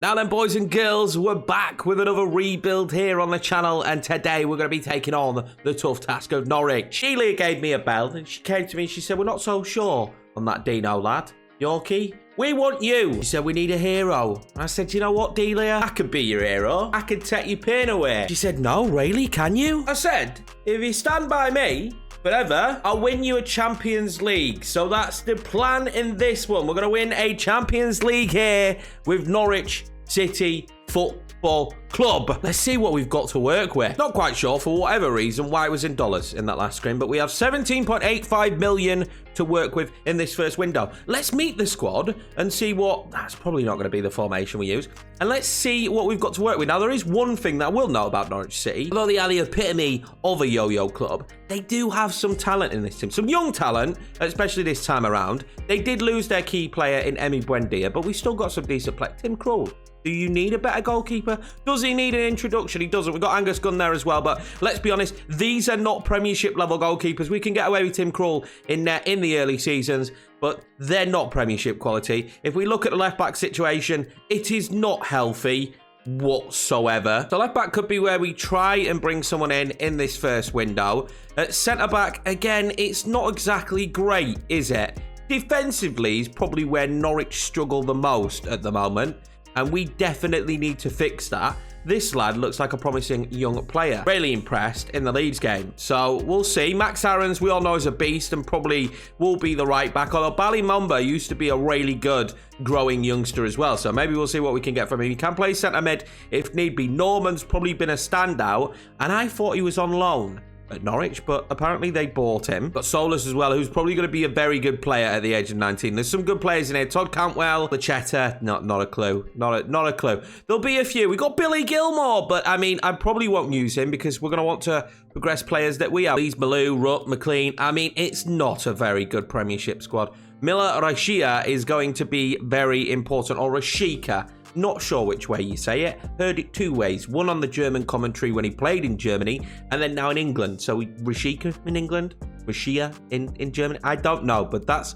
Now then, boys and girls, we're back with another rebuild here on the channel, and today we're going to be taking on the tough task of Norwich. Delia gave me a bell, and she came to me and she said, we're not so sure on that Dino lad. Yorkie, we want you. She said, we need a hero. And I said, you know what, Delia? I could be your hero. I could take your pain away. She said, no, really, can you? I said, if you stand by me, forever, I'll win you a Champions League. So that's the plan in this one. We're going to win a Champions League here with Norwich City Football Club. Let's see what we've got to work with. Not quite sure for whatever reason why it was in dollars in that last screen, but we have 17.85 million to work with in this first window. Let's meet the squad and see what... That's probably not going to be the formation we use. And let's see what we've got to work with. Now, there is one thing that I will know about Norwich City. Although they are the epitome of a yo-yo club, they do have some talent in this team. Some young talent, especially this time around. They did lose their key player in Emi Buendia, but we still got some decent play. Tim Krul. Do you need a better goalkeeper? Does he need an introduction? He doesn't. We've got Angus Gunn there as well, but let's be honest, these are not Premiership level goalkeepers. We can get away with Tim Krul in the early seasons, but they're not Premiership quality. If we look at the left-back situation, it is not healthy whatsoever. So left-back could be where we try and bring someone in this first window. At centre-back, again, it's not exactly great, is it? Defensively is probably where Norwich struggle the most at the moment, and we definitely need to fix that. This lad looks like a promising young player. Really impressed in the Leeds game. So we'll see. Max Aarons, we all know, is a beast and probably will be the right back. Although Ballymumba used to be a really good growing youngster as well. So maybe we'll see what we can get from him. He can play centre mid if need be. Norman's probably been a standout. And I thought he was on loan at Norwich, but apparently they bought him. Got Solus as well, who's probably going to be a very good player at the age of 19. There's some good players in here. Todd Cantwell, Lachetta, not a clue. Not a clue. There'll be a few. We got Billy Gilmore, but I mean, I probably won't use him because we're going to want to progress players that we have. Lees Malou, Rutt, McLean. I mean, it's not a very good Premiership squad. Miller Rashia is going to be very important, or Rashika. Not sure which way you say it. Heard it two ways. One on the German commentary when he played in Germany, and then now in England. So Rashika in England, Rashia in Germany. I don't know, but that's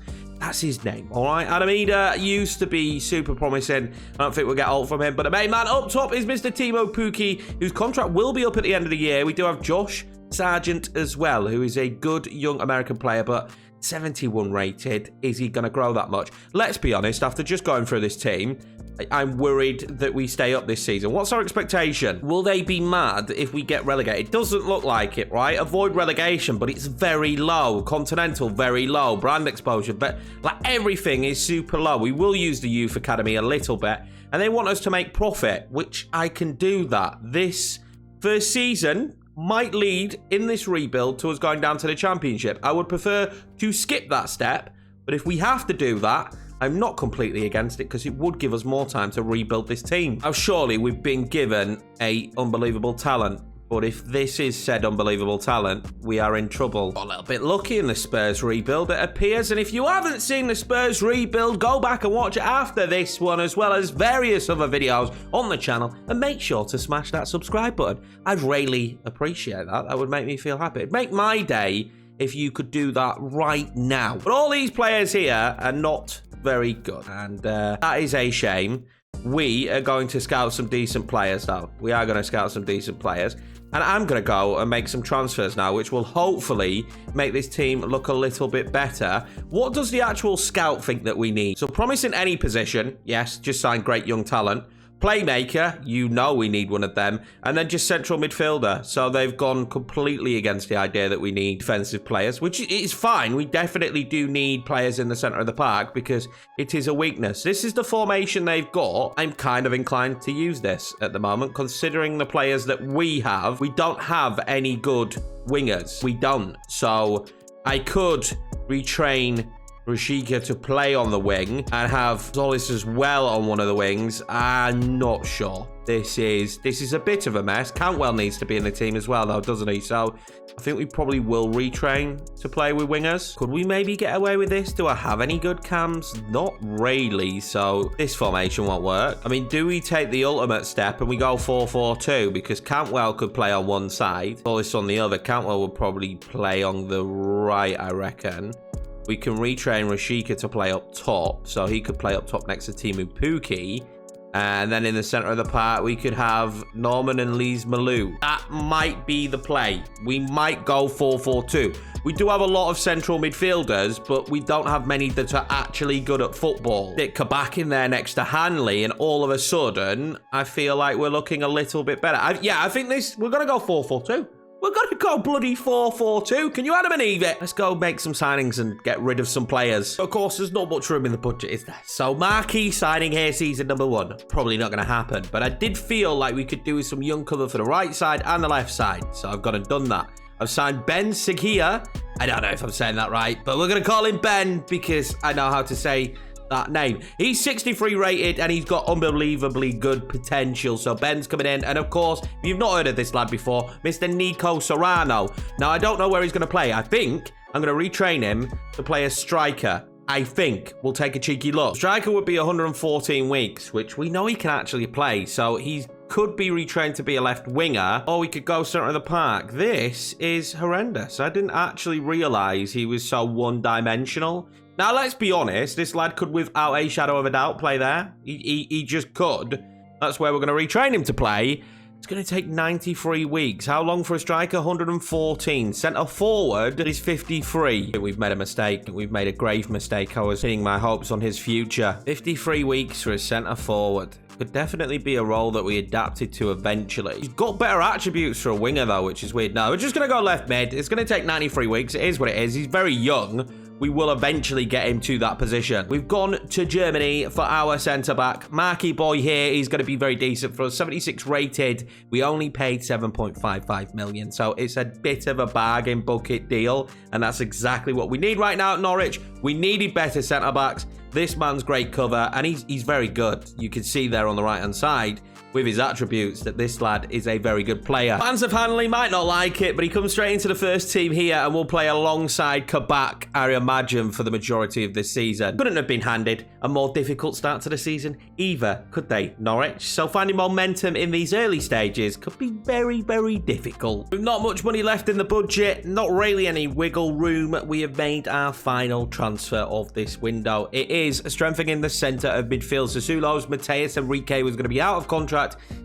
his name. All right. Adamida used to be super promising. I don't think we'll get old from him. But the main man up top is Mr. Timo Pukki, whose contract will be up at the end of the year. We do have Josh Sargent as well, who is a good young American player, but 71 rated. Is he going to grow that much? Let's be honest, after just going through this team, I'm worried that we stay up this season. What's our expectation? Will they be mad if we get relegated? Doesn't look like it, right? Avoid relegation, but it's very low. Continental, very low. Brand exposure, but like everything is super low. We will use the youth academy a little bit, and they want us to make profit, which I can do that. This first season might lead in this rebuild to us going down to the championship. I would prefer to skip that step, but if we have to do that, I'm not completely against it because it would give us more time to rebuild this team. Now, surely we've been given a unbelievable talent, but if this is said unbelievable talent, we are in trouble. Got a little bit lucky in the Spurs rebuild, it appears. And if you haven't seen the Spurs rebuild, go back and watch it after this one, as well as various other videos on the channel. And make sure to smash that subscribe button. I'd really appreciate that. That would make me feel happy. It'd make my day if you could do that right now. But all these players here are not very good, and that is a shame. We are going to scout some decent players, though. We are going to scout some decent players, and I'm going to go and make some transfers now, which will hopefully make this team look a little bit better. What does the actual scout think that we need? So promise in any position. Yes, just sign great young talent. Playmaker, you know we need one of them. And then just central midfielder. So they've gone completely against the idea that we need defensive players, which is fine. We definitely do need players in the centre of the park because it is a weakness. This is the formation they've got. I'm kind of inclined to use this at the moment, considering the players that we have. We don't have any good wingers. We don't. So I could retrain Rashika to play on the wing and have Solis as well on one of the wings. I'm not sure. This is a bit of a mess. Cantwell needs to be in the team as well, though, doesn't he? So I think we probably will retrain to play with wingers. Could we maybe get away with this? Do I have any good cams? Not really. So this formation won't work. I mean, do we take the ultimate step and we go 4-4-2? Because Cantwell could play on one side, Solis on the other. Cantwell would probably play on the right, I reckon. We can retrain Rashika to play up top, so he could play up top next to Timo Pukki. And then in the center of the park, we could have Norman and Lees Malou. That might be the play. We might go 4-4-2. We do have a lot of central midfielders, but we don't have many that are actually good at football. Stick Kabak in there next to Hanley, and all of a sudden, I feel like we're looking a little bit better. I think we're going to go 4-4-2. We're going to go bloody 4-4-2. Can you Adam and Eve it? Let's go make some signings and get rid of some players. Of course, there's not much room in the budget, is there? So marquee signing here, season number 1. Probably not going to happen. But I did feel like we could do with some young cover for the right side and the left side. So I've gone and done that. I've signed Ben Sigia. I don't know if I'm saying that right, but we're going to call him Ben because I know how to say that name. He's 63 rated and he's got unbelievably good potential. So Ben's coming in. And of course, if you've not heard of this lad before, Mr. Nico Serrano. Now, I don't know where he's going to play. I think I'm going to retrain him to play a striker. I think we'll take a cheeky look. Striker would be 114 weeks, which we know he can actually play. So he could be retrained to be a left winger, or we could go center of the park. This is horrendous. I didn't actually realize he was so one-dimensional. Now, let's be honest, this lad could, without a shadow of a doubt, play there. He just could. That's where we're going to retrain him to play. It's going to take 93 weeks. How long for a striker? 114. Centre forward is 53. We've made a mistake. We've made a grave mistake. I was pinning my hopes on his future. 53 weeks for a centre forward. Could definitely be a role that we adapted to eventually. He's got better attributes for a winger, though, which is weird. No, we're just going to go left mid. It's going to take 93 weeks. It is what it is. He's very young. We will eventually get him to that position. We've gone to Germany for our centre-back. Marky boy here. He's going to be very decent for us. 76 rated. We only paid 7.55 million. So it's a bit of a bargain bucket deal. And that's exactly what we need right now at Norwich. We needed better centre-backs. This man's great cover. And he's very good. You can see there on the right-hand side with his attributes that this lad is a very good player. Fans of Hanley might not like it, but he comes straight into the first team here and will play alongside Kabak, I imagine, for the majority of this season. Couldn't have been handed a more difficult start to the season either, could they, Norwich? So finding momentum in these early stages could be very, very difficult. With not much money left in the budget, not really any wiggle room, we have made our final transfer of this window. It is strengthening the centre of midfield. Sassuolo's Mateus Enrique was going to be out of contract.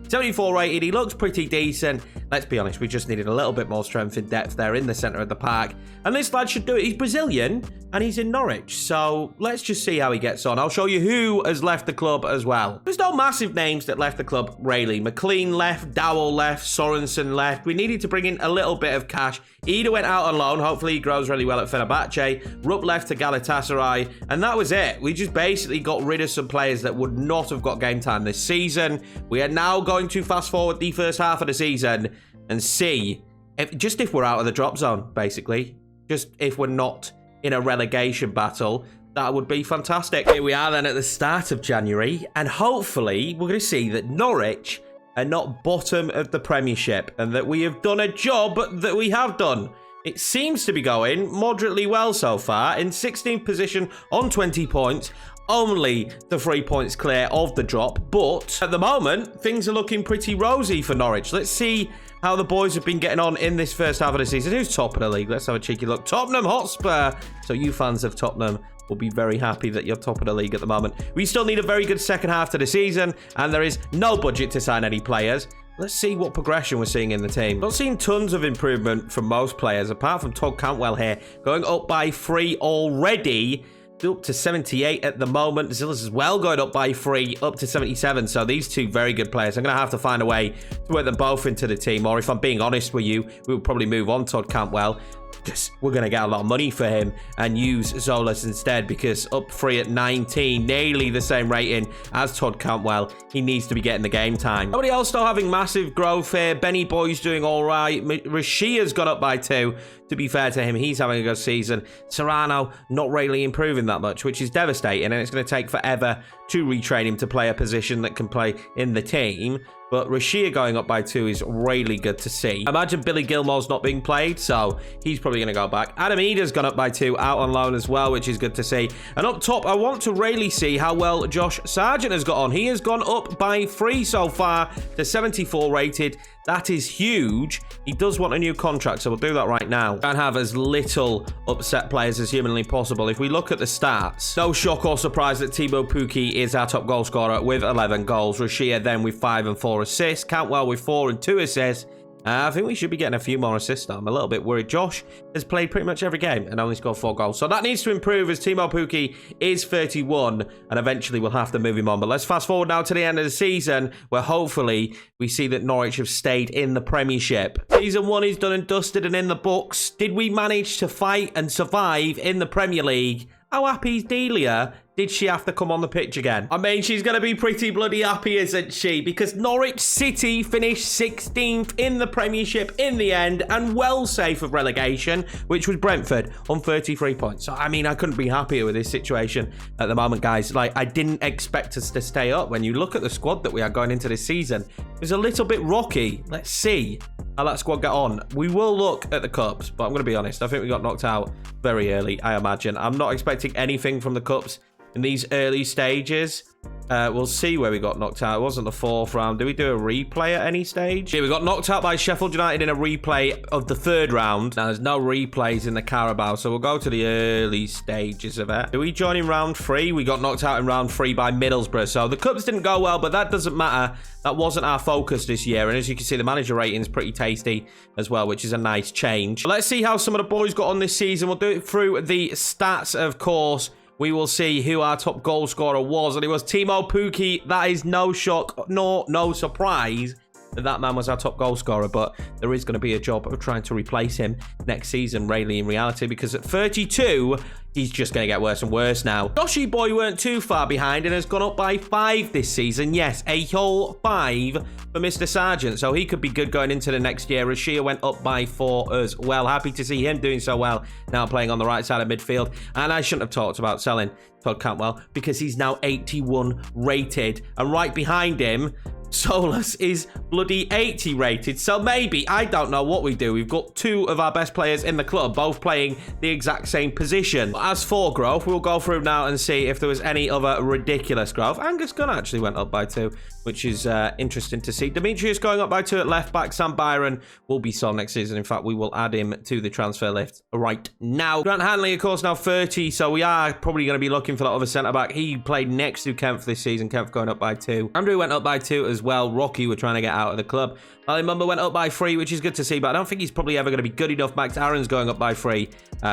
74 rated. He looks pretty decent. Let's be honest, we just needed a little bit more strength and depth there in the centre of the park. And this lad should do it. He's Brazilian and he's in Norwich. So let's just see how he gets on. I'll show you who has left the club as well. There's no massive names that left the club, really. McLean left, Dowell left, Sorensen left. We needed to bring in a little bit of cash. Ida went out on loan. Hopefully he grows really well at Fenerbahce. Rupp left to Galatasaray. And that was it. We just basically got rid of some players that would not have got game time this season. We are now going to fast forward the first half of the season and see if we're out of the drop zone, basically. Just if we're not in a relegation battle, that would be fantastic. Here we are then at the start of January, and hopefully we're going to see that Norwich are not bottom of the Premiership and that we have done a job that we have done. It seems to be going moderately well so far. In 16th position on 20 points. Only the 3 points clear of the drop. But at the moment, things are looking pretty rosy for Norwich. Let's see how the boys have been getting on in this first half of the season. Who's top of the league? Let's have a cheeky look. Tottenham Hotspur. So you fans of Tottenham will be very happy that you're top of the league at the moment. We still need a very good second half to the season. And there is no budget to sign any players. Let's see what progression we're seeing in the team. Not seeing tons of improvement from most players, apart from Todd Cantwell here, going up by 3 already. Up to 78 at the moment. Zillas as well going up by 3, up to 77. So these two very good players. I'm going to have to find a way to work them both into the team. Or if I'm being honest with you, we would probably move on Todd Cantwell. Just we're going to get a lot of money for him and use Zolas instead, because up 3 at 19, nearly the same rating as Todd Cantwell. He needs to be getting the game time. Nobody else still having massive growth here. Benny Boy's doing all right. Rashia's gone up by 2. To be fair to him, he's having a good season. Serrano not really improving that much, which is devastating, and it's going to take forever to retrain him to play a position that can play in the team. But Rashia going up by 2 is really good to see. I imagine Billy Gilmore's not being played, so he's probably going to go back. Adam Ida's gone up by 2, out on loan as well, which is good to see. And up top, I want to really see how well Josh Sargent has got on. He has gone up by 3 so far to 74 rated. That is huge. He does want a new contract, so we'll do that right now. And have as little upset players as humanly possible. If we look at the stats, no shock or surprise that Thibaut Pukki is our top goal scorer with 11 goals. Rashia then with 5 and 4 assists. Cantwell with 4 and 2 assists. I think we should be getting a few more assists now. I'm a little bit worried. Josh has played pretty much every game and only scored 4 goals. So that needs to improve as Thibaut Pukki is 31 and eventually we'll have to move him on. But let's fast forward now to the end of the season where hopefully we see that Norwich have stayed in the Premiership. Season 1 is done and dusted and in the books. Did we manage to fight and survive in the Premier League? How happy is Delia? Did she have to come on the pitch again? I mean, she's going to be pretty bloody happy, isn't she? Because Norwich City finished 16th in the Premiership in the end and well safe of relegation, which was Brentford on 33 points. So, I mean, I couldn't be happier with this situation at the moment, guys. Like, I didn't expect us to stay up. When you look at the squad that we are going into this season, it was a little bit rocky. Let's see how that squad get on. We will look at the Cups, but I'm going to be honest. I think we got knocked out very early, I imagine. I'm not expecting anything from the Cups in these early stages. We'll see where we got knocked out. It wasn't the 4th round. Did we do a replay at any stage? Yeah, we got knocked out by Sheffield United in a replay of the 3rd round. Now, there's no replays in the Carabao, so we'll go to the early stages of it. Do we join in round 3? We got knocked out in round 3 by Middlesbrough. So the Cups didn't go well, but that doesn't matter. That wasn't our focus this year. And as you can see, the manager rating is pretty tasty as well, which is a nice change. Let's see how some of the boys got on this season. We'll do it through the stats, of course. We will see who our top goal scorer was. And it was Thibaut Pukki. That is no shock, nor no surprise that man was our top goal scorer. But there is going to be a job of trying to replace him next season, really, in reality. Because at 32, he's just going to get worse and worse now. Joshy boy weren't too far behind and has gone up by 5 this season. Yes, a whole 5 for Mr. Sargent. So he could be good going into the next year. Rashia went up by 4 as well. Happy to see him doing so well now playing on the right side of midfield. And I shouldn't have talked about selling Todd Cantwell because he's now 81 rated. And right behind him, Solus is bloody 80 rated. So maybe, I don't know what we do. We've got 2 of our best players in the club, both playing the exact same position. As for growth, we'll go through now and see if there was any other ridiculous growth. Angus Gunn actually went up by 2, which is interesting to see. Demetrius going up by 2 at left back. Sam Byron will be sold next season. In fact, we will add him to the transfer list right now. Grant Hanley, of course, now 30, so we are probably going to be looking for that other centre-back. He played next to Kempf this season. Kempf going up by 2. Andrew went up by 2 as well. Rocky were trying to get out of the club. Ali Mumba went up by 3, which is good to see, but I don't think he's probably ever going to be good enough. Max Aaron's going up by 3,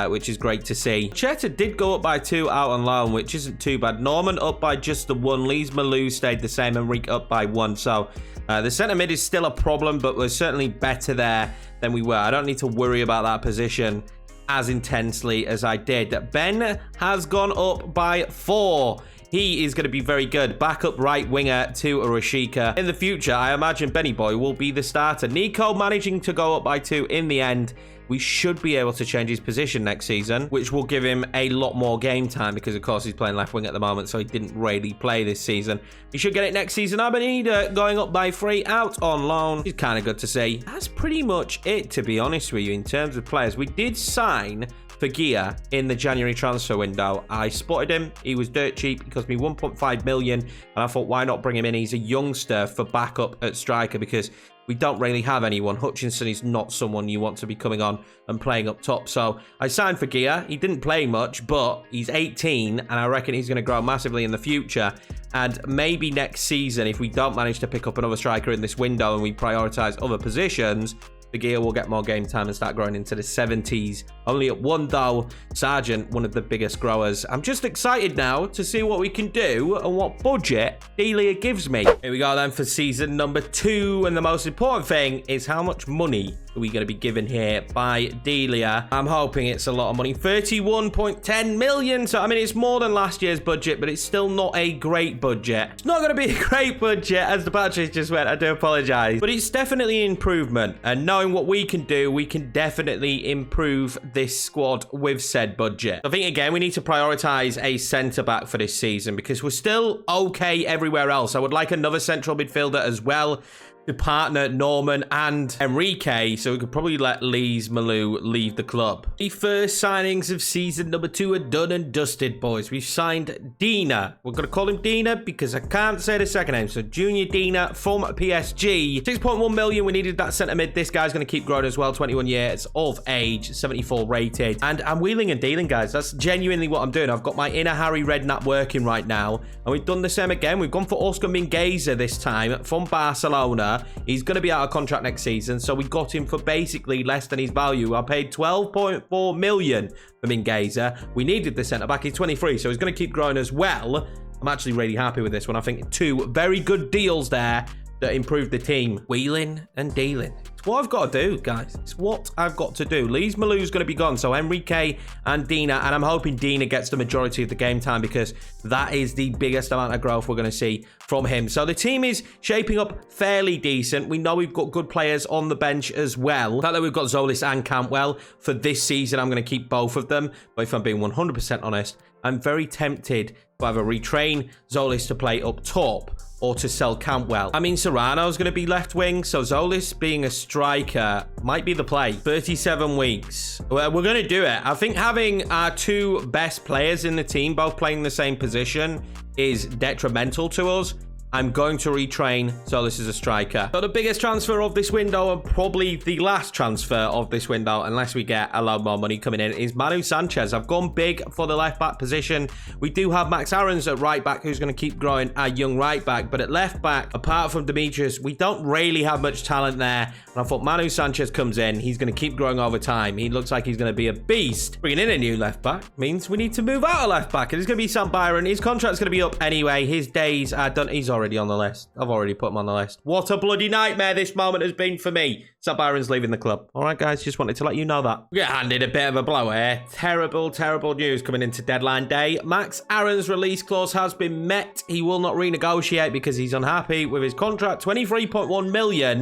which is great to see. Cheta did go up by 2 out on loan, which isn't too bad. Norman up by just the 1. Lees Malou stayed the same, and Reek up by 1. So the centre mid is still a problem, but we're certainly better there than we were. I don't need to worry about that position as intensely as I did. Ben has gone up by 4. He is going to be very good. Backup right winger to Rashika. In the future, I imagine Benny Boy will be the starter. Nico managing to go up by 2 in the end. We should be able to change his position next season, which will give him a lot more game time because, of course, he's playing left wing at the moment, so he didn't really play this season. He should get it next season. Abenida going up by 3 out on loan. It's kind of good to see. That's pretty much it, to be honest with you, in terms of players. We did sign for Gear in the January transfer window. I spotted him. He was dirt cheap. He cost me 1.5 million. And I thought, why not bring him in? He's a youngster for backup at striker because we don't really have anyone. Hutchinson is not someone you want to be coming on and playing up top. So I signed for Gear. He didn't play much, but he's 18 and I reckon he's going to grow massively in the future. And maybe next season, if we don't manage to pick up another striker in this window and we prioritize other positions, the Gear will get more game time and start growing into the 70s. Only at 1 though. Sargent, one of the biggest growers. I'm just excited now to see what we can do and what budget Delia gives me. Here we go then for season number 2. And the most important thing is how much money are we going to be given here by Delia. I'm hoping it's a lot of money. 31.10 million. So, I mean, it's more than last year's budget, but it's still not a great budget. It's not going to be a great budget, as the batteries just went. I do apologize. But it's definitely an improvement. And knowing what we can do, we can definitely improve this squad with said budget. I think, again, we need to prioritize a centre-back for this season because we're still okay everywhere else. I would like another central midfielder as well. to partner Norman and Enrique, so we could probably let Lise Malou leave the club. The first signings of season number 2 are done and dusted, boys. We've signed Dina. We're going to call him Dina because I can't say the second name. So Junior Dina from PSG. 6.1 million. We needed that centre mid. This guy's going to keep growing as well. 21 years of age, 74 rated. And I'm wheeling and dealing, guys. That's genuinely what I'm doing. I've got my inner Harry Redknapp working right now. And we've done the same again. We've gone for Oscar Mingueza this time from Barcelona. He's going to be out of contract next season, so we got him for basically less than his value. I paid 12.4 million for Mingueza. We needed the centre-back. He's 23, so he's going to keep growing as well. I'm actually really happy with this one. I think 2 very good deals there that improved the team. Wheeling and dealing. It's what I've got to do, guys. It's what I've got to do. Lise Malou's going to be gone, so Enrique and Dina, and I'm hoping Dina gets the majority of the game time because that is the biggest amount of growth we're going to see from him. So the team is shaping up fairly decent. We know we've got good players on the bench as well. The fact that we've got Zolis and Cantwell for this season, I'm going to keep both of them. But if I'm being 100% honest, I'm very tempted to either retrain Zolis to play up top or to sell Cantwell. I mean, Serrano's going to be left wing, so Zolis being a striker might be the play. 37 weeks. Well, we're going to do it. I think having our 2 best players in the team both playing the same position is detrimental to us. I'm going to retrain Zolis as a striker. So the biggest transfer of this window, and probably the last transfer of this window, unless we get a lot more money coming in, is Manu Sanchez. I've gone big for the left-back position. We do have Max Aarons at right-back, who's going to keep growing our young right-back. But at left-back, apart from Demetrius, we don't really have much talent there. And I thought Manu Sanchez comes in. He's going to keep growing over time. He looks like he's going to be a beast. Bringing in a new left-back means we need to move out a left-back. And it's going to be Sam Byron. His contract's going to be up anyway. His days are done. He's already on the list. I've already put him on the list. What a bloody nightmare this moment has been for me. Sam Byron's leaving the club. All right, guys, just wanted to let you know that. We get handed a bit of a blow here. Terrible, terrible news coming into deadline day. Max Aarons' release clause has been met. He will not renegotiate because he's unhappy with his contract. 23.1 million.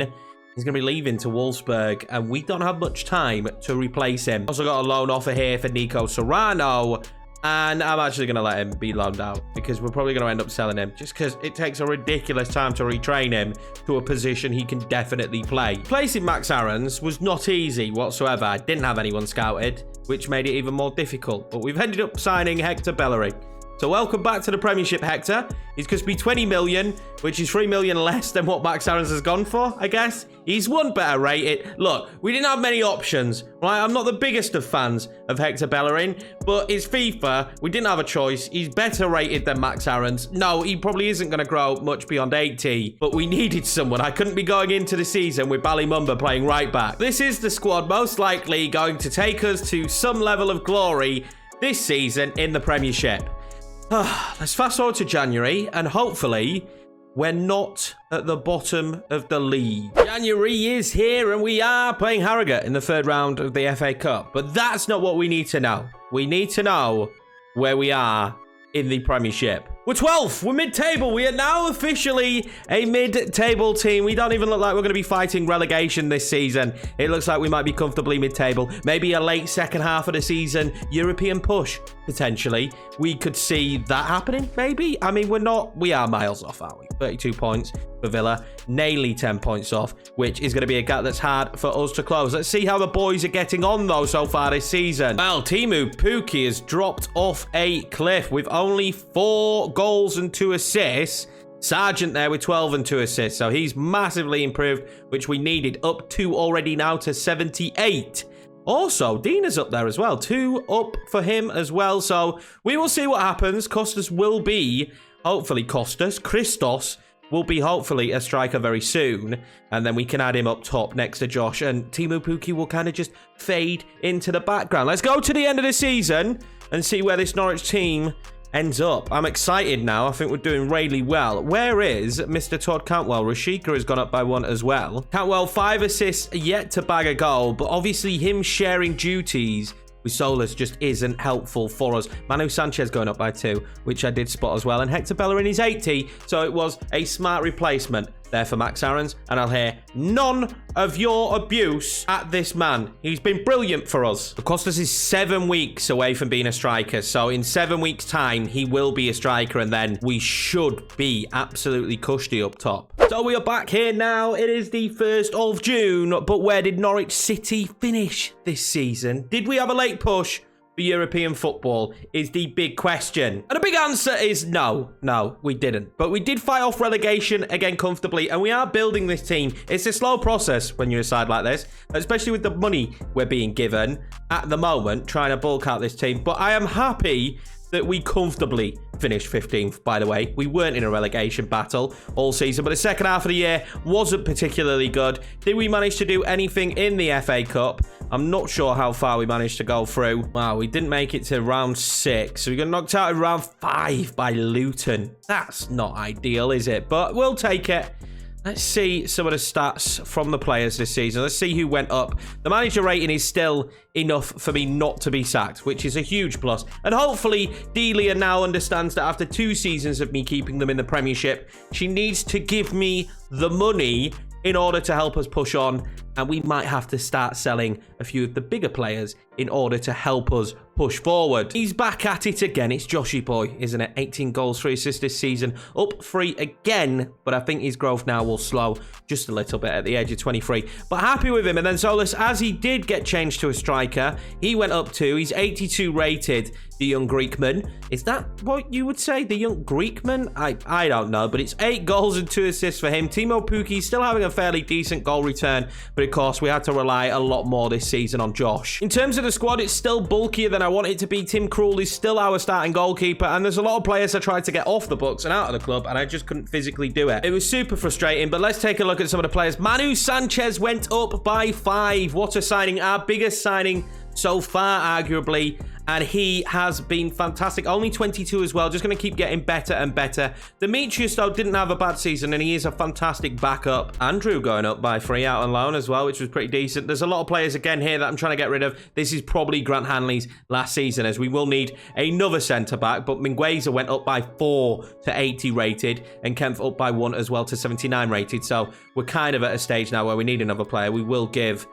He's going to be leaving to Wolfsburg, and we don't have much time to replace him. Also got a loan offer here for Nico Serrano. And I'm actually going to let him be loaned out because we're probably going to end up selling him just because it takes a ridiculous time to retrain him to a position he can definitely play. Placing Max Aarons was not easy whatsoever. I didn't have anyone scouted, which made it even more difficult. But we've ended up signing Hector Bellerin. So welcome back to the Premiership, Hector. He's going to be 20 million, which is 3 million less than what Max Aarons has gone for, I guess. He's one better rated. Look, we didn't have many options, right? I'm not the biggest of fans of Hector Bellerin, but it's FIFA. We didn't have a choice. He's better rated than Max Aarons. No, he probably isn't going to grow much beyond 80, but we needed someone. I couldn't be going into the season with Ballymumba playing right back. This is the squad most likely going to take us to some level of glory this season in the Premiership. Let's fast forward to January, and hopefully we're not at the bottom of the league. January is here, and we are playing Harrogate in the 3rd round of the FA Cup. But that's not what we need to know. We need to know where we are in the Premiership. We're 12th. We're mid-table. We are now officially a mid-table team. We don't even look like we're going to be fighting relegation this season. It looks like we might be comfortably mid-table. Maybe a late second half of the season European push, potentially. We could see that happening, maybe. I mean, we are miles off, aren't we? 32 points for Villa. Nearly 10 points off, which is going to be a gap that's hard for us to close. Let's see how the boys are getting on, though, so far this season. Well, Teemu Pukki has dropped off a cliff with only 4 goals and 2 assists. Sargent there with 12 and 2 assists. So he's massively improved, which we needed. Up 2 already now to 78. Also, Dina's up there as well. 2 up for him as well. So we will see what happens. Christos will be hopefully a striker very soon. And then we can add him up top next to Josh. And Teemu Pukki will kind of just fade into the background. Let's go to the end of the season and see where this Norwich team ends up. I'm excited now. I think we're doing really well. Where is Mr. Todd Cantwell? Rashika has gone up by 1 as well. Cantwell, 5 assists, yet to bag a goal. But obviously him sharing duties with Solis just isn't helpful for us. Manu Sanchez going up by 2, which I did spot as well. And Hector Bellerin is 80, so it was a smart replacement there for Max Aarons, and I'll hear none of your abuse at this man. He's been brilliant for us. Costas is 7 weeks away from being a striker, so in 7 weeks' time, he will be a striker, and then we should be absolutely cushy up top. So we are back here now. It is the 1st of June, but where did Norwich City finish this season? Did we have a late push for European football is the big question. And the big answer is no, we didn't. But we did fight off relegation again comfortably, and we are building this team. It's a slow process when you're a side like this, especially with the money we're being given at the moment, trying to bulk out this team. But I am happy that we comfortably finished 15th, by the way. We weren't in a relegation battle all season, but the second half of the year wasn't particularly good. Did we manage to do anything in the FA Cup? I'm not sure how far we managed to go through. Wow, we didn't make it to round 6. So we got knocked out in round 5 by Luton. That's not ideal, is it? But we'll take it. Let's see some of the stats from the players this season. Let's see who went up. The manager rating is still enough for me not to be sacked, which is a huge plus. And hopefully, Delia now understands that after 2 seasons of me keeping them in the Premiership, she needs to give me the money in order to help us push on. And we might have to start selling a few of the bigger players in order to help us push forward. He's back at it again. It's Joshy boy, isn't it? 18 goals, 3 assists this season. Up 3 again, but I think his growth now will slow just a little bit at the age of 23. But happy with him. And then Solus, as he did get changed to a striker, he went up 2. He's 82 rated, the young Greekman. Is that what you would say, the young Greekman? I don't know, but it's 8 goals and 2 assists for him. Timo Pukki still having a fairly decent goal return, but of course we had to rely a lot more this season on Josh. In terms of the squad, it's still bulkier than I want it to be. Tim Krul is still our starting goalkeeper, and there's a lot of players I tried to get off the books and out of the club, and I just couldn't physically do it. It was super frustrating, but let's take a look at some of the players. Manu Sanchez went up by 5. What a signing. Our biggest signing so far, arguably, and he has been fantastic. Only 22 as well, just going to keep getting better and better. Demetrius, though, didn't have a bad season, and he is a fantastic backup. Andrew going up by 3 out on loan as well, which was pretty decent. There's a lot of players again here that I'm trying to get rid of. This is probably Grant Hanley's last season, as we will need another centre-back, but Mingueza went up by 4 to 80 rated, and Kempf up by 1 as well to 79 rated, so we're kind of at a stage now where we need another player. We will give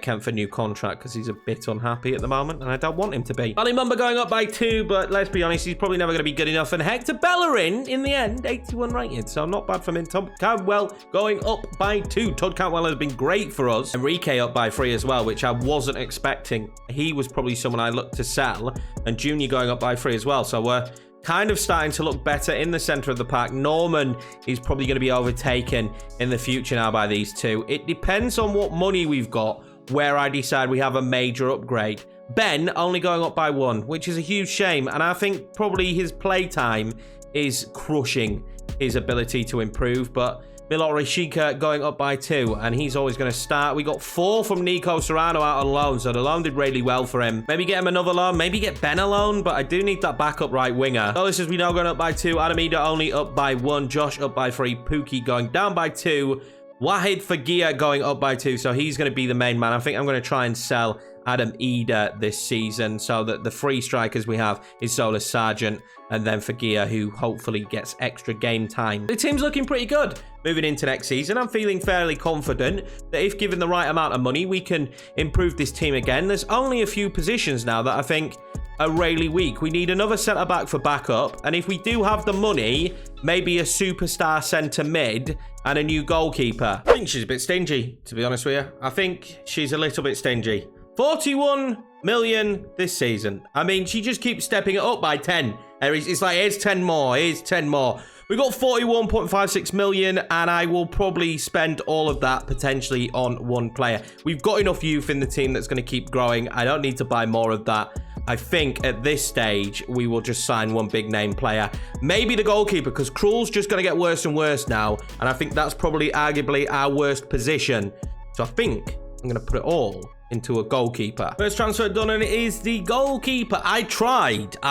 Cant a new contract because he's a bit unhappy at the moment, and I don't want him to be. Ali Mumba going up by 2, but let's be honest, he's probably never going to be good enough. And Hector Bellerin, in the end, 81 rated, so not bad from him. Todd Cantwell going up by 2. Todd Cantwell has been great for us. Enrique up by 3 as well, which I wasn't expecting. He was probably someone I looked to sell, and Junior going up by 3 as well, so we're kind of starting to look better in the center of the pack. Norman is probably going to be overtaken in the future now by these 2. It depends on what money we've got, where I decide we have a major upgrade. Ben only going up by 1, which is a huge shame, and I think probably his play time is crushing his ability to improve. But Milot Rishika going up by 2, and he's always going to start. We got 4 from Nico Serrano out on loan, so the loan did really well for him. Maybe get him another loan, maybe get Ben a loan, but I do need that backup right winger. So this is we know going up by 2. Adamida only up by 1. Josh up by 3. Pookie going down by 2. Wahid Fagia going up by 2, so he's going to be the main man. I think I'm going to try and sell Adam Eder this season so that the 3 strikers we have is Solus Sargent and then Fagia, who hopefully gets extra game time. The team's looking pretty good moving into next season. I'm feeling fairly confident that if given the right amount of money, we can improve this team again. There's only a few positions now that I think are really weak. We need another centre-back for backup, and if we do have the money, maybe a superstar centre mid and a new goalkeeper. I think she's a bit stingy, to be honest with you. I think she's a little bit stingy. 41 million this season. I mean, she just keeps stepping it up by 10. It's like, here's 10 more, here's 10 more. We got 41.56 million, and I will probably spend all of that potentially on 1 player. We've got enough youth in the team that's going to keep growing. I don't need to buy more of that. I think at this stage, we will just sign 1 big name player. Maybe the goalkeeper, because Krul's just going to get worse and worse now. And I think that's probably arguably our worst position. So I think I'm going to put it all into a goalkeeper. First transfer done, and it is the goalkeeper. I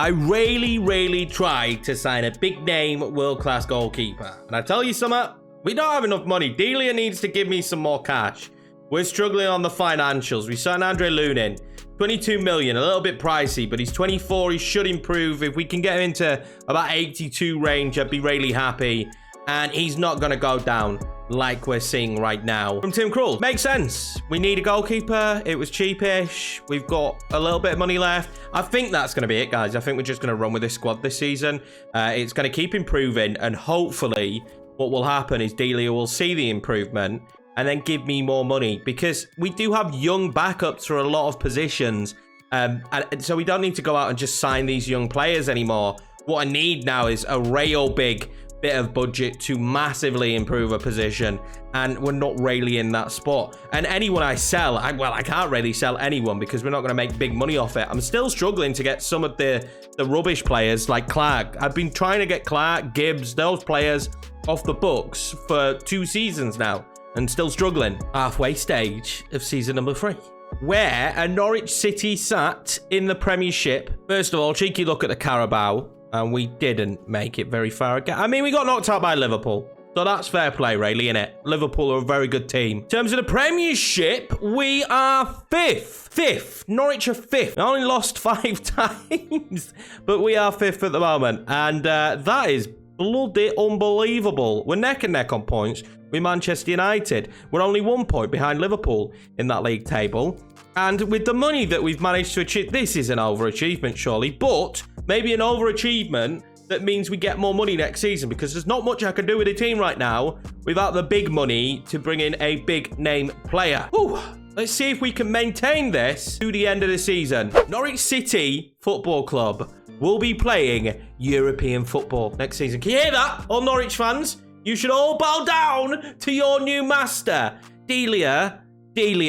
really tried to sign a big name world-class goalkeeper. And I tell you something, we don't have enough money. Delia needs to give me some more cash. We're struggling on the financials. We signed Andre Lunin. 22 million, a little bit pricey, but he's 24. He should improve. If we can get him into about 82 range, I'd be really happy. And he's not going to go down. like we're seeing right now from Tim Krul. Makes sense. We need a goalkeeper. It was cheapish. We've got a little bit of money left. I think that's going to be it, guys. I think we're just going to run with this squad this season. It's going to keep improving, and hopefully what will happen is Delia will see the improvement and then give me more money, because we do have young backups for a lot of positions. And so we don't need to go out and just sign these young players anymore. What I need now is a real big bit of budget to massively improve a position, and we're not really in that spot. And anyone I sell, I can't really sell anyone because we're not going to make big money off it. I'm still struggling to get some of the rubbish players like Clark. I've been trying to get Clark, Gibbs, those players off the books for 2 seasons now, and still struggling. Halfway stage of season number 3. Where are Norwich City sat in the Premiership? First of all, cheeky look at the Carabao. And we didn't make it very far again. I mean, we got knocked out by Liverpool. So that's fair play, really, innit? Liverpool are a very good team. In terms of the Premiership, we are 5th. 5th. Norwich are 5th. We only lost 5 times. But we are 5th at the moment. And that is bloody unbelievable. We're neck and neck on points with Manchester United. We're only 1 point behind Liverpool in that league table. And with the money that we've managed to achieve, this is an overachievement, surely. But maybe an overachievement that means we get more money next season, because there's not much I can do with a team right now without the big money to bring in a big name player. Ooh, let's see if we can maintain this to the end of the season. Norwich City Football Club will be playing European football next season. Can you hear that, all Norwich fans? You should all bow down to your new master. Delia,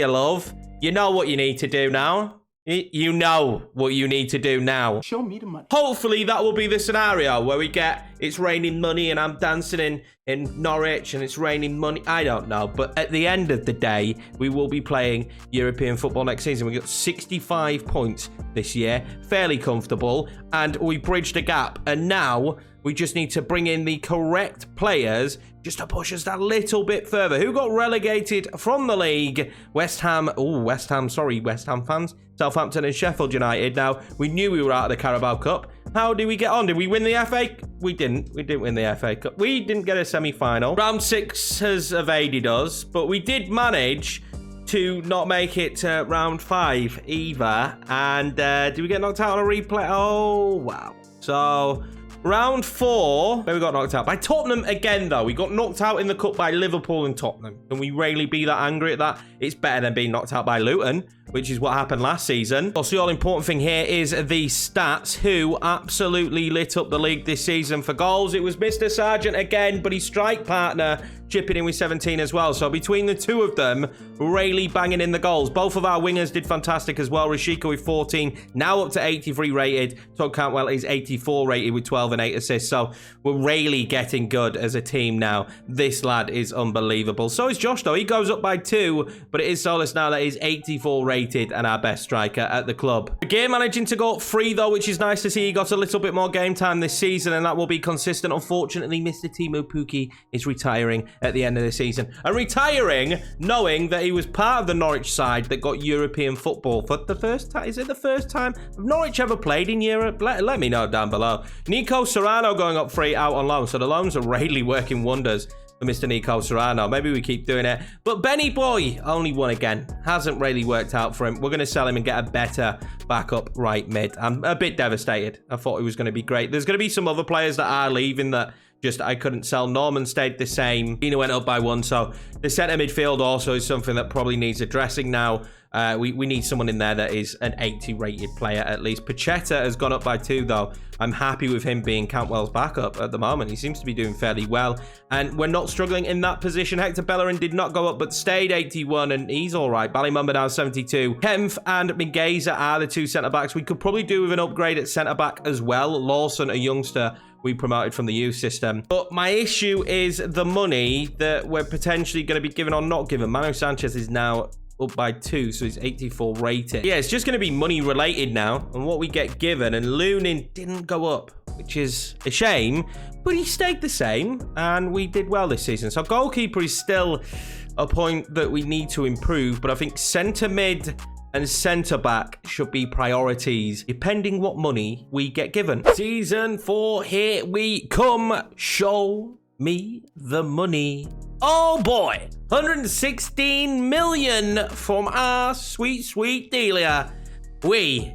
love, you know what you need to do now. You know what you need to do now. Show me the money. Hopefully that will be the scenario where we get, it's raining money and I'm dancing in Norwich and it's raining money. I don't know. But at the end of the day, we will be playing European football next season. We got 65 points this year. Fairly comfortable. And we bridged the gap. And now we just need to bring in the correct players just to push us that little bit further. Who got relegated from the league? West Ham. Oh, West Ham. Sorry, West Ham fans. Southampton and Sheffield United. Now, we knew we were out of the Carabao Cup. How did we get on? Did we win the FA? We didn't. We didn't win the FA Cup. We didn't get a semi-final. Round 6 has evaded us, but we did manage to not make it to round 5 either. And did we get knocked out on a replay? Oh, wow. So round 4, where we got knocked out by Tottenham again, though. We got knocked out in the cup by Liverpool and Tottenham. Can we really be that angry at that? It's better than being knocked out by Luton, which is what happened last season. Also, the all-important thing here is the stats. Who absolutely lit up the league this season for goals? It was Mr. Sargent again, but his strike partner chipping in with 17 as well. So between the two of them, really banging in the goals. Both of our wingers did fantastic as well. Rashika with 14, now up to 83 rated. Todd Cantwell is 84 rated with 12 and 8 assists. So we're really getting good as a team now. This lad is unbelievable. So is Josh, though. He goes up by 2, but it is Solis now that is 84 rated and our best striker at the club. Again, managing to go up 3, though, which is nice to see. He got a little bit more game time this season, and that will be consistent. Unfortunately, Mr. Timo Pukki is retiring at the end of the season. And retiring knowing that he was part of the Norwich side that got European football for the first time. Is it the first time Norwich ever played in Europe? Let me know down below. Nico Serrano going up 3 out on loan. So the loans are really working wonders for Mr. Nico Serrano. Maybe we keep doing it. But Benny Boy, only 1 again. Hasn't really worked out for him. We're going to sell him and get a better backup right mid. I'm a bit devastated. I thought he was going to be great. There's going to be some other players that are leaving that just I couldn't sell. Norman stayed the same. Dina went up by 1. So the centre midfield also is something that probably needs addressing now. We need someone in there that is an 80 rated player at least. Pacheta has gone up by 2, though. I'm happy with him being Cantwell's backup at the moment. He seems to be doing fairly well. And we're not struggling in that position. Hector Bellerin did not go up, but stayed 81, and he's all right. Ballymumba now 72. Kempf and Mingeza are the 2 centre-backs. We could probably do with an upgrade at centre-back as well. Lawson, a youngster we promoted from the youth system. But my issue is the money that we're potentially going to be given or not given. Manu Sanchez is now up by 2, so he's 84 rated. Yeah, it's just going to be money related now and what we get given. And Lunin didn't go up, which is a shame, but he stayed the same and we did well this season. So goalkeeper is still a point that we need to improve, but I think centre mid and centre back should be priorities depending what money we get given. Season 4, here we come. Show me the money. Oh boy, 116 million from our sweet Delia. We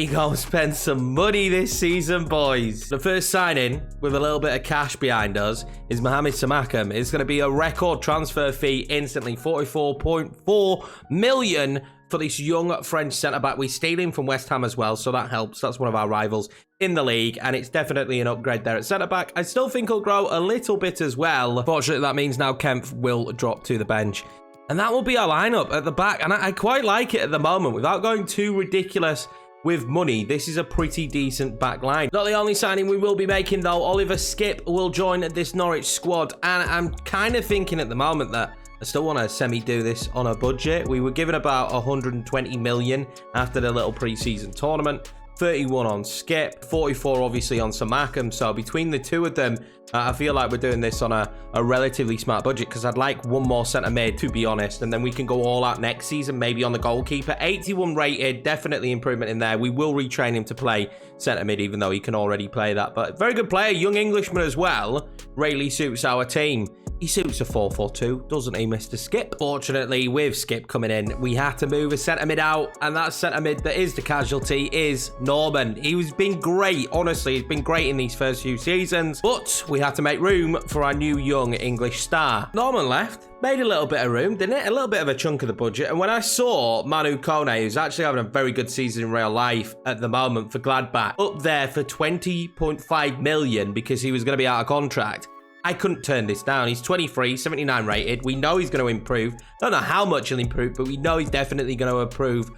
gonna spend some money this season, boys. The first signing with a little bit of cash behind us is Mohamed Samakam. It's gonna be a record transfer fee instantly, 44.4 million for this young French centre-back. We steal him from West Ham as well, so that helps. That's one of our rivals in the league, and it's definitely an upgrade there at centre-back. I still think he'll grow a little bit as well. Unfortunately, that means now Cant will drop to the bench. And that will be our lineup at the back, and I quite like it at the moment. Without going too ridiculous with money, this is a pretty decent back line. Not the only signing we will be making, though. Oliver Skipp will join this Norwich squad, and I'm kind of thinking at the moment that I still want to semi-do this on a budget. We were given about 120 million after the little pre-season tournament. 31 on Skipp, 44 obviously on Samakam. So between the two of them, I feel like we're doing this on a relatively smart budget, because I'd like one more centre mid, to be honest, and then we can go all out next season, maybe on the goalkeeper. 81 rated, definitely improvement in there. We will retrain him to play centre mid, even though he can already play that. But very good player, young Englishman as well. Really suits our team. He suits a 4-4-2, doesn't he, Mr. Skipp? Fortunately, with Skipp coming in, we had to move a centre-mid out, and that centre-mid that is the casualty is Norman. He's been great, honestly. He's been great in these first few seasons, but we had to make room for our new young English star. Norman left, made a little bit of room, didn't it? A little bit of a chunk of the budget, and when I saw Manu Kone, who's actually having a very good season in real life at the moment for Gladbach, up there for 20.5 million because he was going to be out of contract, I couldn't turn this down. He's 23, 79 rated. We know he's going to improve. Don't know how much he'll improve, but we know he's definitely going to improve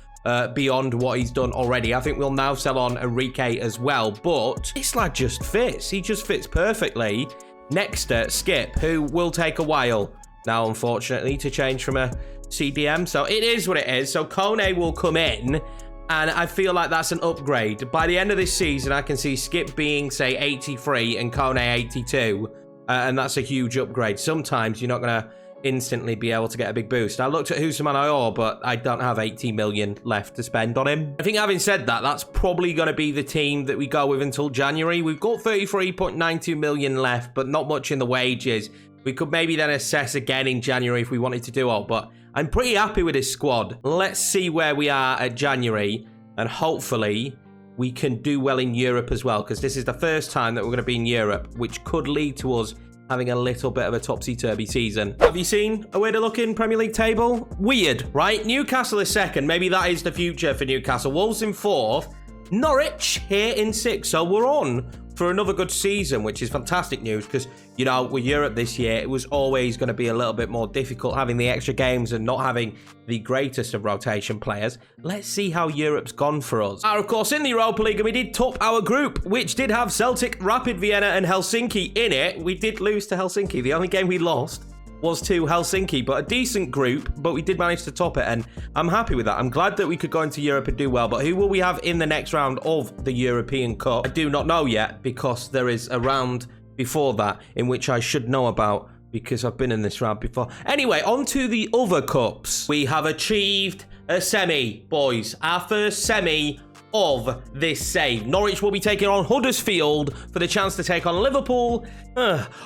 beyond what he's done already. I think we'll now sell on Enrique as well, but this lad just fits. He just fits perfectly next to Skipp, who will take a while now, unfortunately, to change from a CDM. So it is what it is. So Kone will come in, and I feel like that's an upgrade. By the end of this season, I can see Skipp being, say, 83 and Kone 82. And that's a huge upgrade. Sometimes you're not going to instantly be able to get a big boost. I looked at Houssam Ayor, but I don't have 80 million left to spend on him. I think having said that, that's probably going to be the team that we go with until January. We've got 33.92 million left, but not much in the wages. We could maybe then assess again in January if we wanted to do all, but I'm pretty happy with this squad. Let's see where we are at January, and hopefully we can do well in Europe as well, because this is the first time that we're going to be in Europe, which could lead to us having a little bit of a topsy-turvy season. Have you seen a way to look in Premier League table? Weird, right? Newcastle is second. Maybe that is the future for Newcastle. Wolves in fourth. Norwich here in sixth. So we're on for another good season, which is fantastic news, because, you know, with Europe this year, it was always going to be a little bit more difficult having the extra games and not having the greatest of rotation players. Let's see how Europe's gone for us. Of course, in the Europa League, and we did top our group, which did have Celtic, Rapid Vienna, and Helsinki in it. We did lose to Helsinki. The only game we lost was to Helsinki, but a decent group, but we did manage to top it, and I'm happy with that. I'm glad that we could go into Europe and do well, but who will we have in the next round of the European Cup? I do not know yet, because there is a round before that in which I should know about, because I've been in this round before. Anyway, on to the other cups. We have achieved a semi, boys. Our first semi of this save. Norwich will be taking on Huddersfield for the chance to take on Liverpool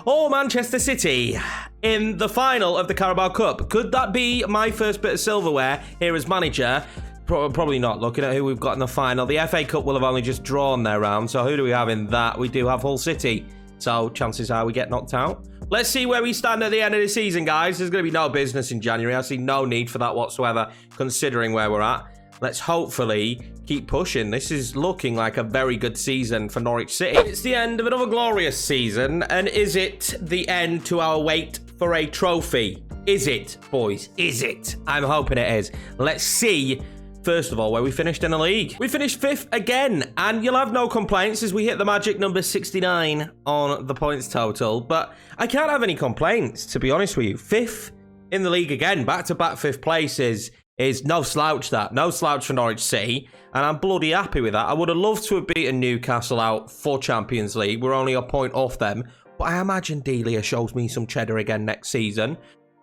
or Manchester City in the final of the Carabao Cup. Could that be my first bit of silverware here as manager? Probably not, looking at who we've got in the final. The FA Cup will have only just drawn their round, so who do we have in that? We do have Hull City, so chances are we get knocked out. Let's see where we stand at the end of the season, guys. There's going to be no business in January. I see no need for that whatsoever, considering where we're at. Let's hopefully keep pushing. This is looking like a very good season for Norwich City. It's the end of another glorious season, and is it the end to our wait for a trophy? Is it, boys? Is it? I'm hoping it is. Let's see, first of all, where we finished in the league. We finished 5th again, and you'll have no complaints as we hit the magic number 69 on the points total, but I can't have any complaints, to be honest with you. 5th in the league again, back-to-back 5th places is no slouch, that. No slouch for Norwich City, and I'm bloody happy with that. I would have loved to have beaten Newcastle out for Champions League. We're only a point off them, but I imagine Delia shows me some cheddar again next season.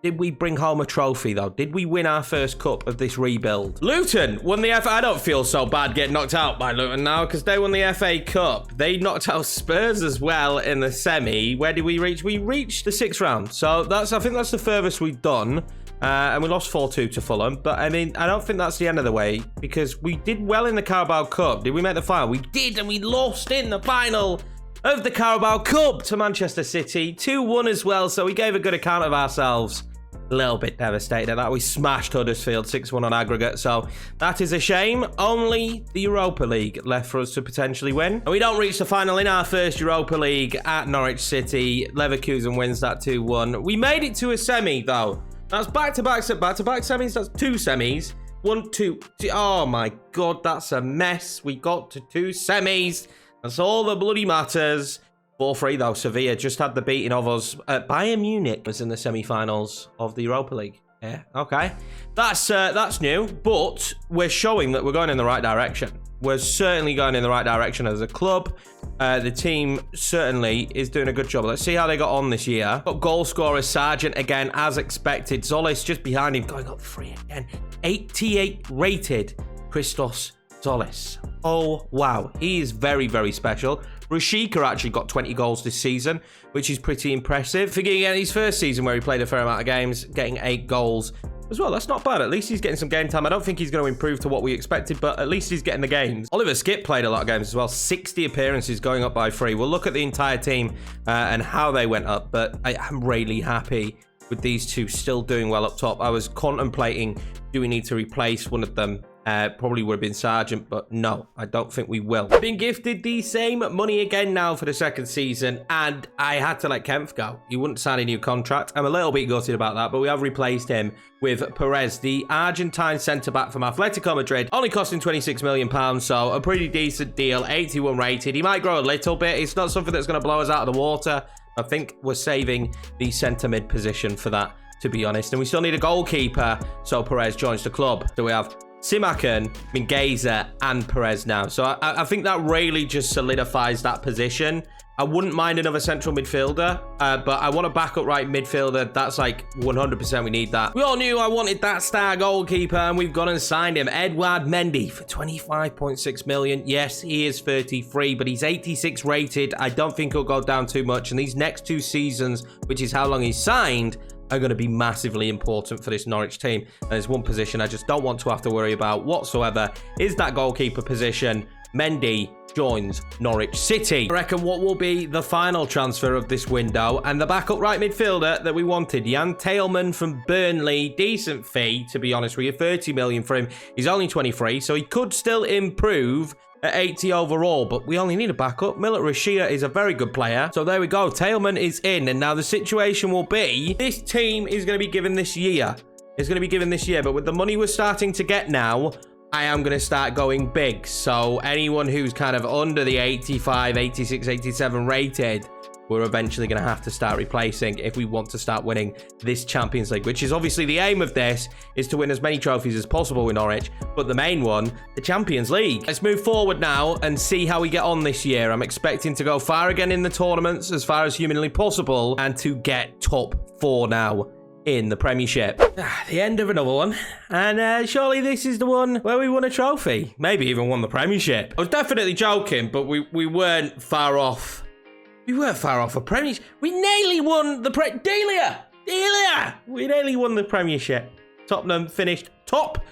did we bring home a trophy, though? Did we win our first cup of this rebuild? Luton won the FA. I don't feel so bad getting knocked out by Luton now because they won the FA Cup. They knocked out Spurs as well in the semi. Where did we reach? We reached the 6th round. So I think that's the furthest we've done. And we lost 4-2 to Fulham. But, I mean, I don't think that's the end of the way because we did well in the Carabao Cup. Did we make the final? We did, and we lost in the final of the Carabao Cup to Manchester City. 2-1 as well, so we gave a good account of ourselves. A little bit devastated at that. We smashed Huddersfield 6-1 on aggregate, so that is a shame. Only the Europa League left for us to potentially win. And we don't reach the final in our first Europa League at Norwich City. Leverkusen wins that 2-1. We made it to a semi, though. That's back-to-back semis. That's 2 semis. 1, 2. Oh, my God, that's a mess. We got to 2 semis. That's all that bloody matters. 4-3 though. Sevilla just had the beating of us. Bayern Munich was in the semi-finals of the Europa League. Yeah, okay. That's new, but we're showing that we're going in the right direction. We're certainly going in the right direction as a club. The team certainly is doing a good job. Let's see how they got on this year. Got goal scorer Sargent again, as expected. Zolis just behind him, going up 3 again. 88 rated Christos Zolis. Oh, wow. He is very, very special. Rashika actually got 20 goals this season, which is pretty impressive. Forgetting his first season where he played a fair amount of games, getting 8 goals as well. That's not bad. At least he's getting some game time. I don't think he's going to improve to what we expected, but at least he's getting the games. Oliver Skip played a lot of games as well. 60 appearances, going up by 3. We'll look at the entire team and how they went up, but I'm really happy with these two still doing well up top. I was contemplating, do we need to replace one of them? Probably would have been Sargent, but no, I don't think we will. Been gifted the same money again now for the 2nd season, and I had to let Kempf go. He wouldn't sign a new contract. I'm a little bit gutted about that, but we have replaced him with Perez, the Argentine centre-back from Atletico Madrid, only costing £26 million, so a pretty decent deal, 81 rated. He might grow a little bit. It's not something that's going to blow us out of the water. I think we're saving the centre-mid position for that, to be honest, and we still need a goalkeeper, so Perez joins the club. So we have Simakan, Mingueza, and Perez now. So I think that really just solidifies that position. I wouldn't mind another central midfielder, but I want a backup right midfielder. That's like 100% we need that. We all knew I wanted that star goalkeeper, and we've gone and signed him. Edouard Mendy for 25.6 million. Yes, he is 33, but he's 86 rated. I don't think he'll go down too much. And these next 2 seasons, which is how long he's signed, are going to be massively important for this Norwich team. And there's one position I just don't want to have to worry about whatsoever, is that goalkeeper position. Mendy joins Norwich City. I reckon what will be the final transfer of this window, and the backup right midfielder that we wanted, Jan Teilman from Burnley. Decent fee, to be honest with you, 30 million for him. He's only 23, so he could still improve at 80 overall, but we only need a backup. Milot Rashia is a very good player. So there we go. Teilman is in, and now the situation will be, this team is going to be given this year. It's going to be given this year, but with the money we're starting to get now, I am going to start going big. So anyone who's kind of under the 85, 86, 87 rated, we're eventually going to have to start replacing if we want to start winning this Champions League, which is obviously the aim of this, is to win as many trophies as possible with Norwich, but the main one, the Champions League. Let's move forward now and see how we get on this year. I'm expecting to go far again in the tournaments, as far as humanly possible, and to get top 4 now in the Premiership. The end of another one, and surely this is the one where we won a trophy, maybe even won the Premiership. I was definitely joking, but we weren't far off. We weren't far off a Premiership. We nearly won the Delia! We nearly won the Premiership. Tottenham finished top,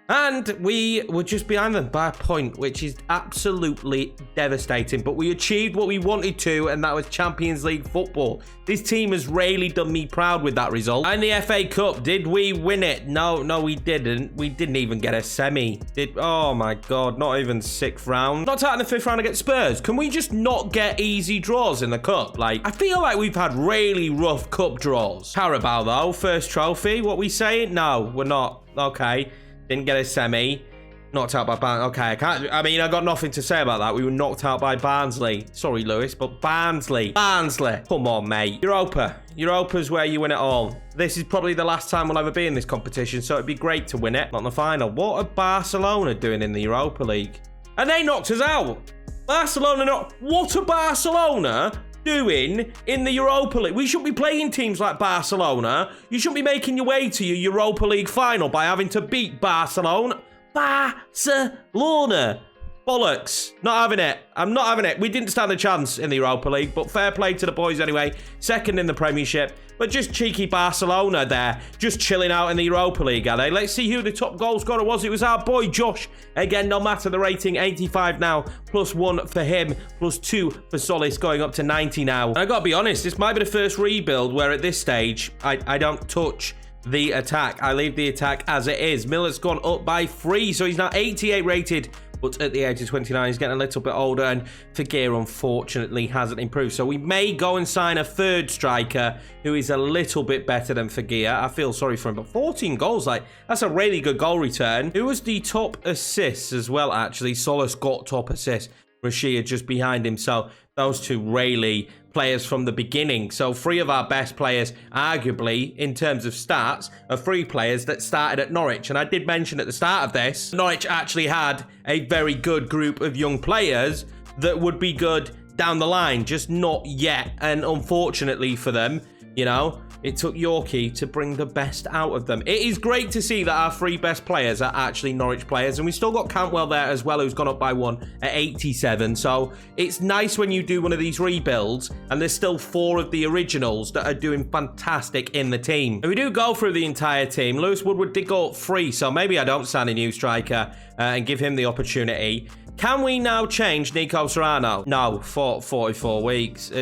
and we were just behind them by a point, which is absolutely devastating. But we achieved what we wanted to, and that was Champions League football. This team has really done me proud with that result. And the FA Cup, did we win it? No, we didn't. We didn't even get a semi. Oh my God, not even 6th round. Not out in the 5th round against Spurs. Can we just not get easy draws in the cup? Like, I feel like we've had really rough cup draws. Carabao though, first trophy. What we saying? No, we're not. Okay. Didn't get a semi. Knocked out by Barnsley. Okay, I got nothing to say about that. We were knocked out by Barnsley. Sorry, Lewis, but Barnsley. Come on, mate. Europa's where you win it all. This is probably the last time we'll ever be in this competition, so it'd be great to win it. Not in the final. What are Barcelona doing in the Europa League? And they knocked us out. What are Barcelona doing in the Europa League? We shouldn't be playing teams like Barcelona. You shouldn't be making your way to your Europa League final by having to beat Barcelona. Barcelona. Bollocks. Not having it. I'm not having it. We didn't stand a chance in the Europa League, but fair play to the boys anyway. Second in the Premiership. But just cheeky Barcelona there. Just chilling out in the Europa League, are they? Let's see who the top goal scorer was. It was our boy Josh. Again, no matter the rating, 85 now. +1 for him. +2 for Solis, going up to 90 now. And I got to be honest, this might be the first rebuild where at this stage, I don't touch the attack. I leave the attack as it is. Miller's gone up by 3, so he's now 88 rated. But at the age of 29, he's getting a little bit older, and Figueira, unfortunately, hasn't improved. So we may go and sign a third striker who is a little bit better than Figueira. I feel sorry for him, but 14 goals, like, that's a really good goal return. Who was the top assists as well, actually? Solis got top assists. Rashia just behind him. So those two really players from the beginning. So 3 of our best players, arguably, in terms of stats, are 3 players that started at Norwich. And I did mention at the start of this, Norwich actually had a very good group of young players that would be good down the line, just not yet. And unfortunately for them, you know, it took Yorkie to bring the best out of them. It is great to see that our 3 best players are actually Norwich players, and we still got Cantwell there as well, who's gone up by 1 at 87. So it's nice when you do one of these rebuilds and there's still 4 of the originals that are doing fantastic in the team. If we do go through the entire team, Lewis Woodward did go up 3, so maybe I don't sign a new striker and give him the opportunity. Can we now change Nico Serrano? No, for 44 weeks.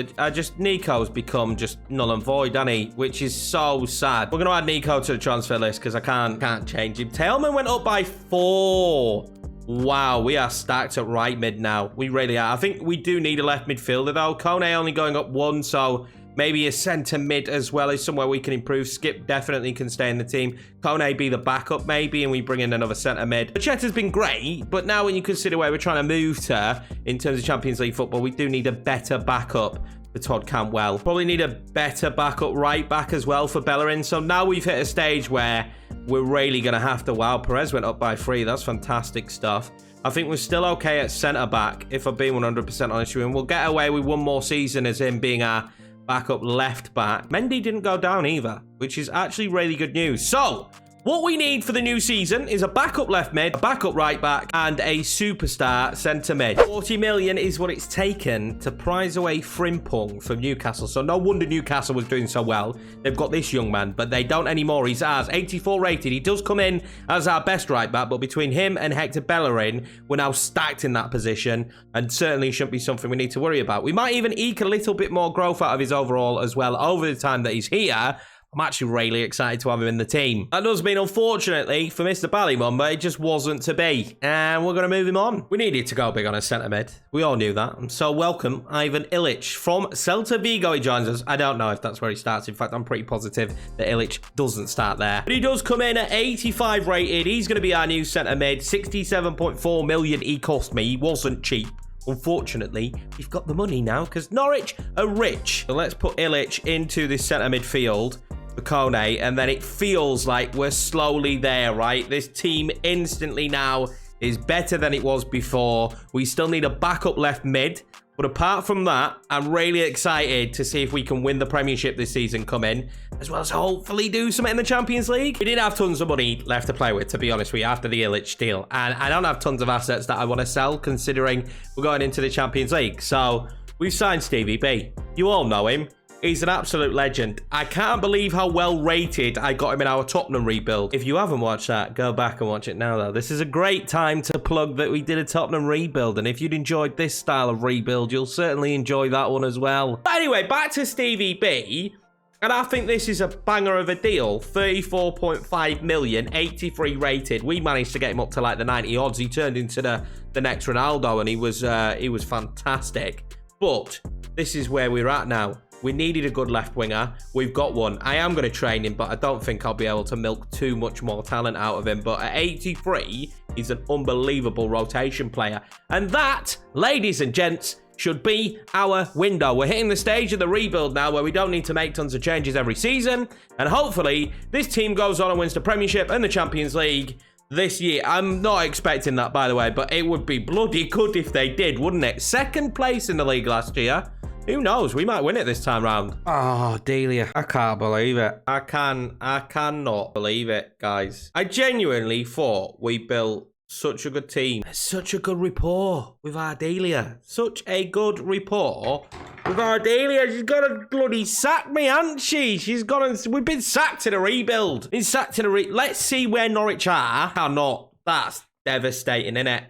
Nico's become just null and void, hasn't he? Which is so sad. We're going to add Nico to the transfer list because I can't change him. Tailman went up by 4. Wow, we are stacked at right mid now. We really are. I think we do need a left midfielder though. Kone only going up 1, so maybe a centre mid as well is somewhere we can improve. Skip definitely can stay in the team. Kone be the backup maybe, and we bring in another centre mid. Pachetta's been great, but now when you consider where we're trying to move to in terms of Champions League football, we do need a better backup for Todd Cantwell. Probably need a better backup right back as well for Bellerin. So now we've hit a stage where we're really going to have to... Wow, Perez went up by 3. That's fantastic stuff. I think we're still okay at centre back, if I'm being 100% honest with him. We'll get away with 1 more season as him being our backup left back. Mendy didn't go down either, which is actually really good news. So what we need for the new season is a backup left mid, a backup right back, and a superstar centre mid. 40 million is what it's taken to prize away Frimpong from Newcastle. So no wonder Newcastle was doing so well. They've got this young man, but they don't anymore. He's ours, 84 rated. He does come in as our best right back, but between him and Hector Bellerin, we're now stacked in that position, and certainly shouldn't be something we need to worry about. We might even eke a little bit more growth out of his overall as well over the time that he's here. I'm actually really excited to have him in the team. That does mean, unfortunately, for Mr. Ballymumba, it just wasn't to be. And we're going to move him on. We needed to go big on a centre mid. We all knew that. And so welcome, Ivan Ilic from Celta Vigo. He joins us. I don't know if that's where he starts. In fact, I'm pretty positive that Ilic doesn't start there. But he does come in at 85 rated. He's going to be our new centre mid. 67.4 million he cost me. He wasn't cheap. Unfortunately, we've got the money now because Norwich are rich. So let's put Ilic into this centre midfield for Kone, and then it feels like we're slowly there, right? This team instantly now is better than it was before. We still need a backup left mid, but apart from that, I'm really excited to see if we can win the Premiership this season come in, as well as hopefully do something in the Champions League. We did have tons of money left to play with, to be honest with you, after the Ilic deal, and I don't have tons of assets that I want to sell, considering we're going into the Champions League. So we've signed Stevie B. You all know him. He's an absolute legend. I can't believe how well rated I got him in our Tottenham rebuild. If you haven't watched that, go back and watch it now, though. This is a great time to plug that we did a Tottenham rebuild. And if you'd enjoyed this style of rebuild, you'll certainly enjoy that one as well. But anyway, back to Stevie B. And I think this is a banger of a deal. 34.5 million, 83 rated. We managed to get him up to like the 90 odds. He turned into the next Ronaldo, and he was fantastic. But this is where we're at now. We needed a good left winger. We've got one. I am going to train him, but I don't think I'll be able to milk too much more talent out of him. But at 83, he's an unbelievable rotation player. And that, ladies and gents, should be our window. We're hitting the stage of the rebuild now where we don't need to make tons of changes every season. And hopefully, this team goes on and wins the Premiership and the Champions League this year. I'm not expecting that, by the way, but it would be bloody good if they did, wouldn't it? Second place in the league last year. Who knows? We might win it this time round. Oh, Delia. I can't believe it. I cannot believe it, guys. I genuinely thought we built such a good team. Such a good rapport with our Delia. Such a good rapport with our Delia. She's got to bloody sack me, hasn't she? She's got to... We've been sacked in a rebuild. Been sacked in a Let's see where Norwich are. Cannot. That's devastating, innit?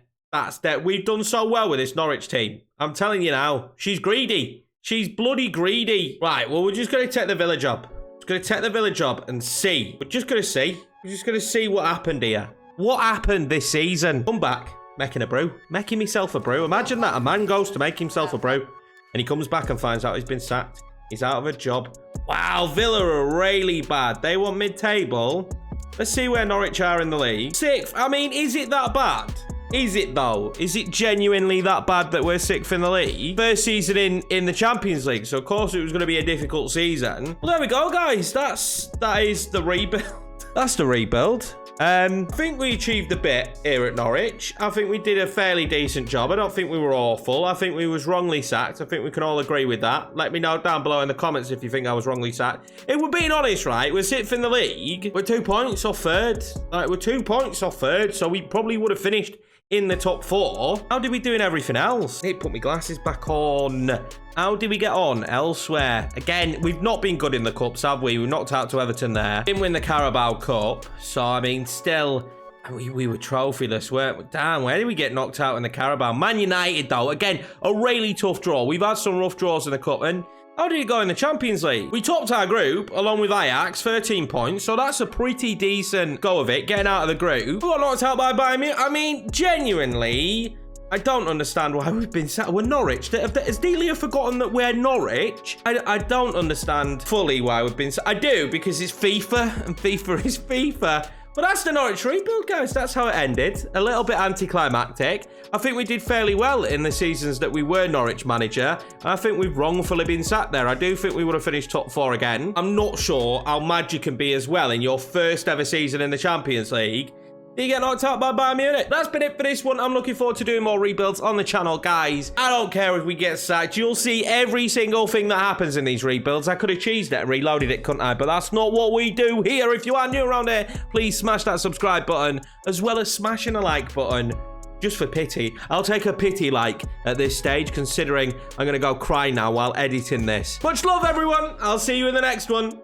We've done so well with this Norwich team. I'm telling you now. She's greedy. She's bloody greedy. Right, well, we're just going to take the village up. Just going to take the village up and see. We're just going to see. We're just going to see what happened here. What happened this season? Come back, making a brew. Making myself a brew. Imagine that. A man goes to make himself a brew. And he comes back and finds out he's been sacked. He's out of a job. Wow, Villa are really bad. They want mid-table. Let's see where Norwich are in the league. 6th. I mean, is it that bad? Is it, though? Is it genuinely that bad that we're 6th in the league? First season in the Champions League, so of course it was going to be a difficult season. Well, there we go, guys. That is the rebuild. That's the rebuild. I think we achieved a bit here at Norwich. I think we did a fairly decent job. I don't think we were awful. I think we was wrongly sacked. I think we can all agree with that. Let me know down below in the comments if you think I was wrongly sacked. If we're being honest, right, we're 6th in the league. We're 2 points off 3rd. Like, we're 2 points off 3rd, so we probably would have finished in the top 4. How did we do in everything else? I need to put my glasses back on. How did we get on elsewhere? Again, we've not been good in the cups, have we? We knocked out to Everton there. Didn't win the Carabao Cup. So, I mean, still, we were trophyless, weren't we? Damn, where did we get knocked out in the Carabao? Man United, though. Again, a really tough draw. We've had some rough draws in the cup. And how did it go in the Champions League? We topped our group along with Ajax, 13 points. So that's a pretty decent go of it, getting out of the group. We got knocked out by Bayern Munich. I mean, genuinely, I don't understand why we've been sat. We're Norwich. Has Delia forgotten that we're Norwich? I don't understand fully why we've been sat. I do, because it's FIFA, and FIFA is FIFA. But that's the Norwich rebuild, guys. That's how it ended. A little bit anticlimactic. I think we did fairly well in the seasons that we were Norwich manager. I think we've wrongfully been sat there. I do think we would have finished top 4 again. I'm not sure how mad you can be as well in your first ever season in the Champions League. You get knocked out by Bayern Munich. That's been it for this one. I'm looking forward to doing more rebuilds on the channel, guys. I don't care if we get sacked. You'll see every single thing that happens in these rebuilds. I could have cheesed it and reloaded it, couldn't I? But that's not what we do here. If you are new around here, please smash that subscribe button, as well as smashing a like button. Just for pity. I'll take a pity like at this stage, considering I'm going to go cry now while editing this. Much love, everyone. I'll see you in the next one.